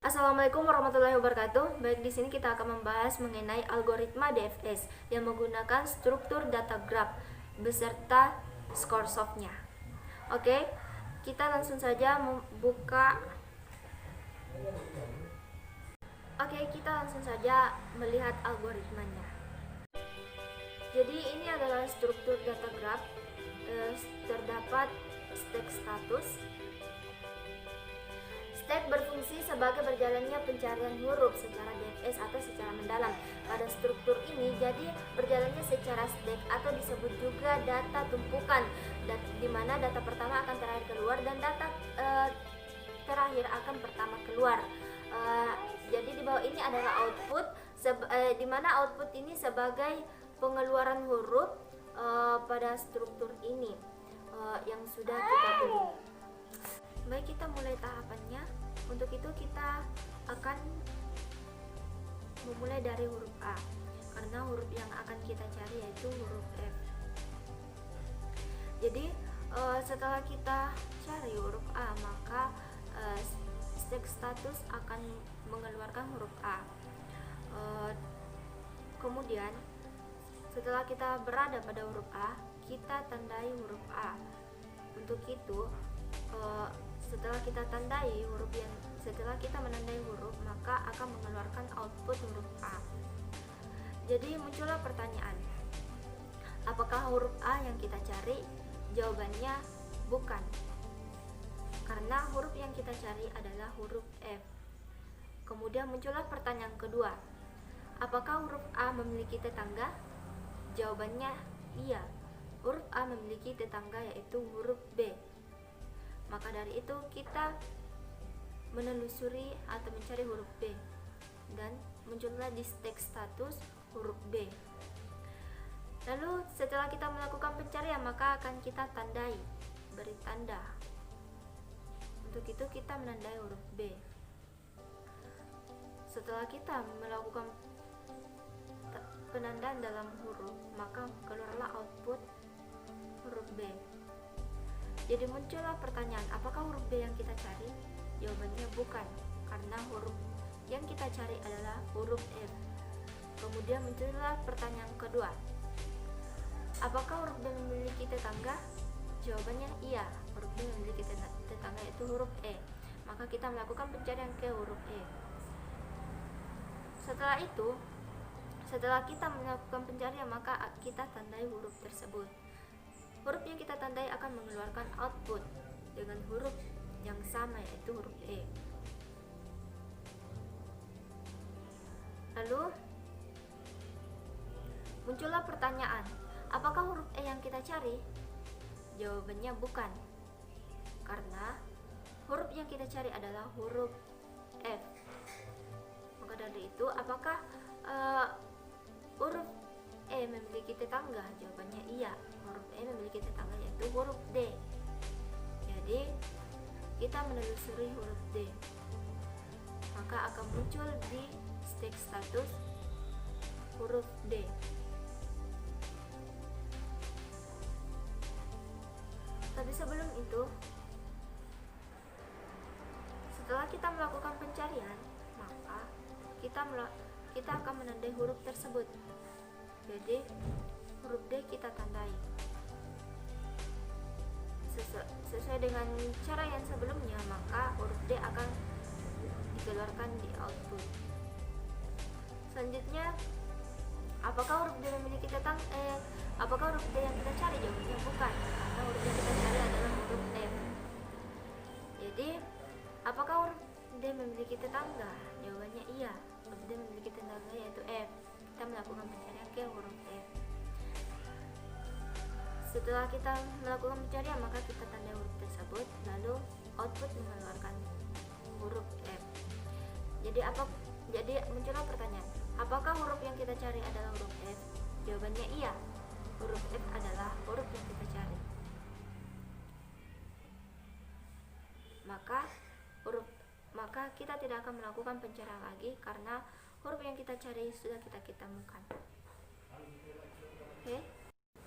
Assalamualaikum warahmatullahi wabarakatuh. Baik, di sini kita akan membahas mengenai algoritma DFS yang menggunakan struktur data graph beserta score softnya. Oke, kita langsung saja membuka. Kita langsung saja melihat algoritmanya. Jadi ini adalah struktur data graph. Terdapat stack status. Stack berfungsi sebagai berjalannya pencarian huruf secara DFS atau secara mendalam. Pada struktur ini, jadi berjalannya secara stack atau disebut juga data tumpukan, di mana data pertama akan terakhir keluar dan data terakhir akan pertama keluar. Jadi di bawah ini adalah output, di mana output ini sebagai pengeluaran huruf pada struktur ini yang sudah kita pilih. Baik, kita mulai tahapannya. Untuk itu kita akan memulai dari huruf A, karena huruf yang akan kita cari yaitu huruf F. Jadi setelah kita cari huruf A, maka stack status akan mengeluarkan huruf A. Kemudian setelah kita berada pada huruf A, kita tandai huruf A. Untuk itu setelah kita menandai huruf, maka akan mengeluarkan output huruf A. Jadi muncullah pertanyaan, apakah huruf A yang kita cari? Jawabannya bukan, karena huruf yang kita cari adalah huruf F. Kemudian muncullah pertanyaan kedua, apakah huruf A memiliki tetangga? Jawabannya iya, huruf A memiliki tetangga yaitu huruf B. Maka dari itu kita menelusuri atau mencari huruf B, dan muncullah di stack status huruf B. Lalu setelah kita melakukan pencarian, maka akan kita tandai, beri tanda. Untuk itu kita menandai huruf B. Setelah kita melakukan penandaan dalam huruf, maka keluarlah output huruf B. Jadi muncullah pertanyaan, apakah huruf B yang kita cari? Jawabannya bukan, karena huruf yang kita cari adalah huruf F. Kemudian muncullah pertanyaan kedua, apakah huruf B memiliki tetangga? Jawabannya iya, huruf B memiliki tetangga yaitu huruf E. Maka kita melakukan pencarian ke huruf E. Setelah kita melakukan pencarian, maka kita tandai huruf tersebut. Huruf yang kita tandai akan mengeluarkan output dengan huruf yang sama yaitu huruf E. Lalu muncullah pertanyaan, apakah huruf E yang kita cari? Jawabannya bukan, karena huruf yang kita cari adalah huruf F. Maka dari itu, apakah huruf E memiliki tetangga? Jawabannya iya, huruf E memiliki tetangga yaitu huruf D. Jadi kita menelusuri huruf D, maka akan muncul di stack status huruf D. Tapi sebelum itu, setelah kita melakukan pencarian, maka kita akan menandai huruf tersebut. Jadi huruf D kita tandai sesuai dengan cara yang sebelumnya, maka huruf D akan dikeluarkan di output. Selanjutnya, apakah huruf D memiliki apakah huruf D yang kita cari? Jawabannya bukan, karena huruf yang kita cari adalah huruf F. Jadi apakah huruf D memiliki tetangga? Jawabannya iya, huruf D memiliki tetangga yaitu F. Kita melakukan pencarian ke huruf F. Setelah kita melakukan pencarian, maka kita tandai huruf tersebut, lalu output mengeluarkan huruf F. Jadi muncullah pertanyaan, apakah huruf yang kita cari adalah huruf F? Jawabannya iya, huruf F adalah huruf yang kita cari. Maka kita tidak akan melakukan pencarian lagi, karena huruf yang kita cari sudah kita temukan.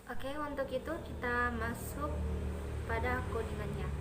Oke, untuk itu kita masuk pada codingannya.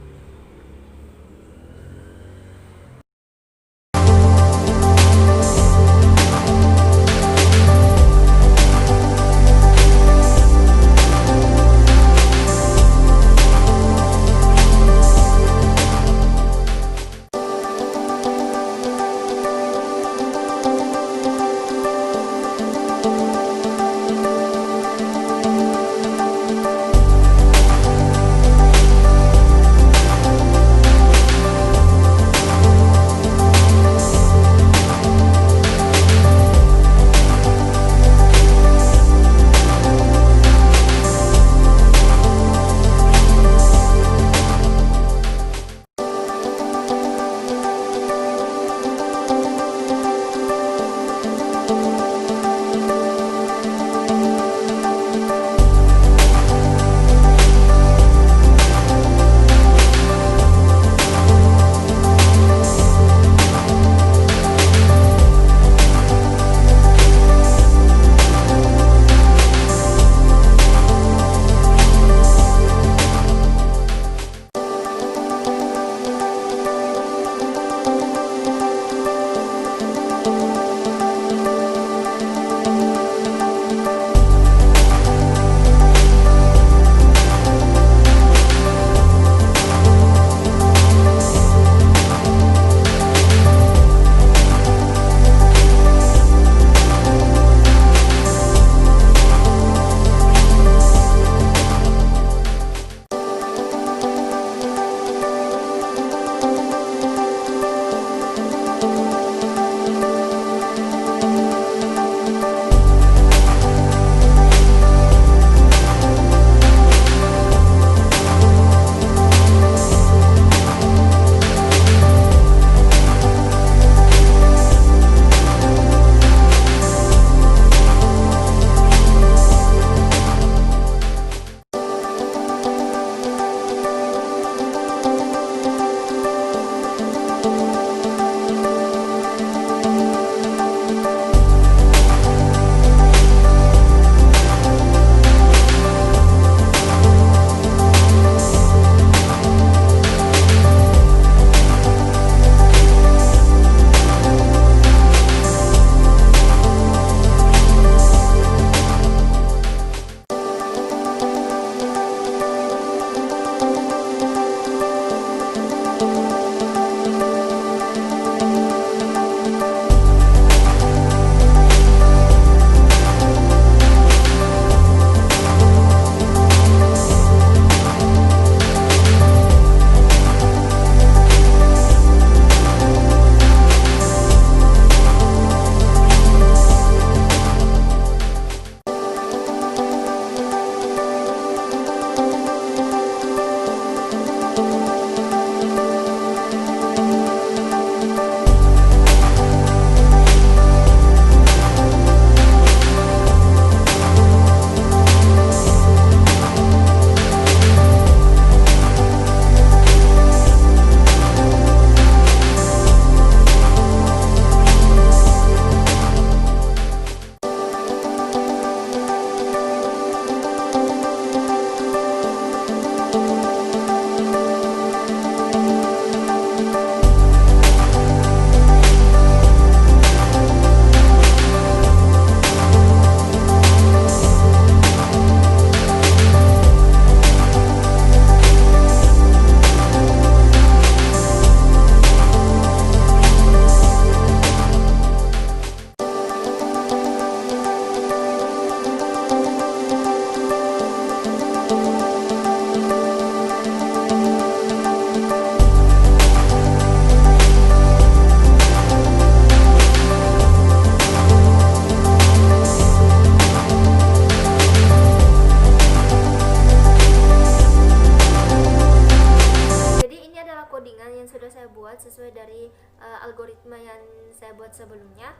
algoritma yang saya buat sebelumnya.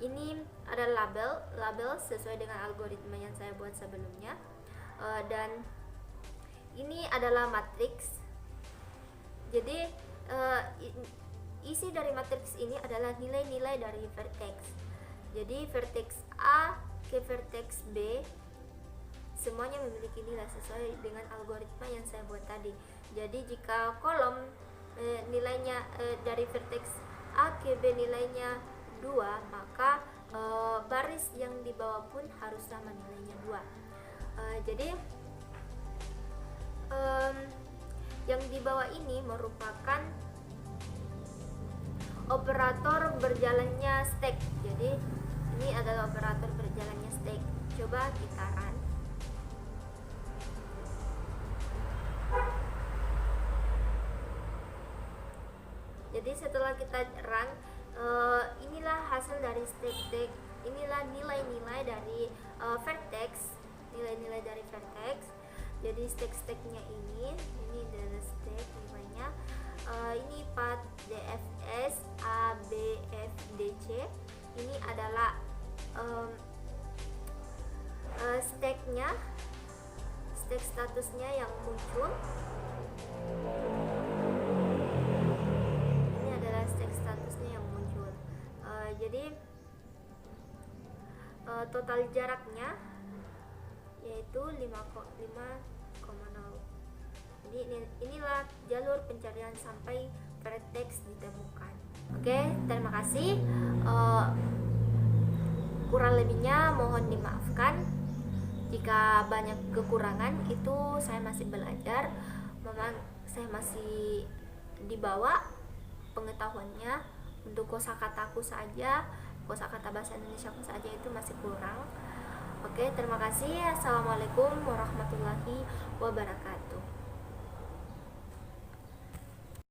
Ini ada label sesuai dengan algoritma yang saya buat sebelumnya. Dan ini adalah matriks. Jadi isi dari matriks ini adalah nilai-nilai dari vertex. Jadi vertex A ke vertex B semuanya memiliki nilai sesuai dengan algoritma yang saya buat tadi. Jadi jika kolom nilainya dari vertex A ke B nilainya 2, maka baris yang di bawah pun harus sama nilainya 2. Jadi yang di bawah ini merupakan operator berjalannya stack. Jadi ini adalah operator berjalannya stack. Coba kita run. Jadi setelah kita run, inilah hasil dari stack. Inilah nilai-nilai dari vertex, nilai-nilai dari vertex. Jadi stack-stacknya ini adalah stack nilainya. Ini path DFS A B F D C. Ini adalah stacknya, stack statusnya yang muncul. Ini adalah stack statusnya yang muncul. Jadi total jaraknya yaitu 5,0. Jadi inilah jalur pencarian sampai vertex ditemukan. Oke, terima kasih. Kurang lebihnya mohon dimaafkan. Jika banyak kekurangan itu saya masih belajar. Memang saya masih di bawah pengetahuannya. Untuk kosakataku saja, kosakata bahasa Indonesiaku saja itu masih kurang. Oke, terima kasih. Assalamualaikum warahmatullahi wabarakatuh.